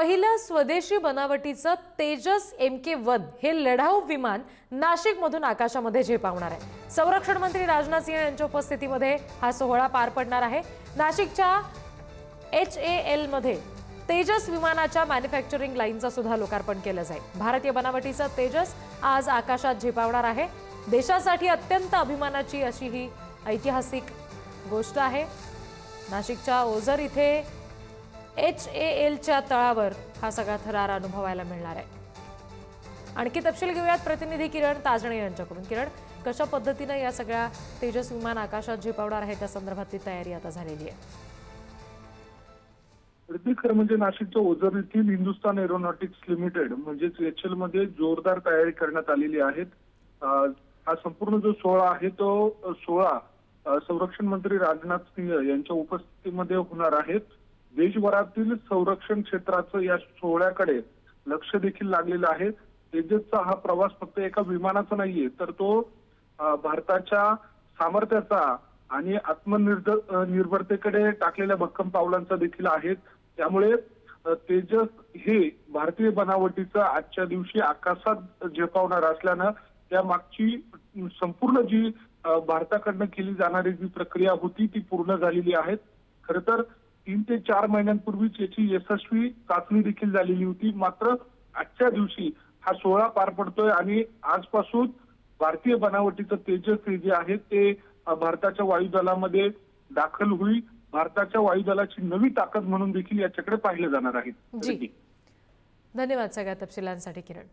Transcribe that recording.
पहिलं स्वदेशी बनावटीचं तेजस MK1 हे लढाऊ विमान नाशिकमधून आकाशामध्ये झेपावणार आहे। संरक्षण मंत्री राजनाथ सिंह यांच्या उपस्थितीमध्ये हा सोहळा पार पडणार आहे। नाशिकच्या HAL मध्ये तेजस विमानाच्या मॅन्युफॅक्चरिंग लाईनचं सुद्धा लोकार्पण केलं जाईल। भारतीय बनावटीचं तेजस आज आकाशात झेपावणार आहे। देशासाठी अत्यंत अभिमानाची अशी ही ऐतिहासिक गोष्ट आहे। नाशिकच्या ओझर इथे HALच्या तळावर हा सगळा थरार अनुभवायला मिळणार आहे। आणखी तपशील घेऊयात प्रतिनिधी किरण ताजणे यांच्याकडून। किरण, कशा पद्धतीने या सगळ्या तेजस विमान आकाशात झेपावणार आहे त्या संदर्भातली तयारी आता झालेली आहे? खरं म्हणजे नाशिकच्या ओझर येथील हिंदुस्तान एरोनॉटिक्स लिमिटेड म्हणजेच HAL मध्ये जोरदार तयारी करण्यात आलेली आहे। हा संपूर्ण जो सोहळा आहे तो सोहळा संरक्षण मंत्री राजनाथ सिंह यांच्या उपस्थितीमध्ये होणार आहे। देशभरातील संरक्षण क्षेत्राचं या सोहळ्याकडे लक्ष देखील लागलेलं आहे। तेजसचा हा प्रवास फक्त एका विमानाचा नाहीये, तर तो भारताच्या सामर्थ्याचा आणि आत्मनिर्भरतेकडे टाकलेल्या भक्कम पावलांचा देखील आहे। त्यामुळे तेजस हे भारतीय बनावटीचं आजच्या दिवशी आकाशात झेपावणार असल्यानं त्या मागची संपूर्ण जी भारताकडनं केली जाणारी जी प्रक्रिया होती ती पूर्ण झालेली आहे। खरं तर 3 ते 4 महिन्यांपूर्वीच याची यशस्वी चाचणी देखील झालेली होती। मात्र आजच्या दिवशी हा सोहळा पार पडतोय आणि आजपासून भारतीय बनावटीचं तेजस हे जे आहे ते भारताच्या वायुदलामध्ये दाखल होईल। भारताच्या वायुदलाची नवी ताकद म्हणून देखील याच्याकडे पाहिले जाणार आहे। धन्यवाद सगळ्या तपशिलांसाठी किरण।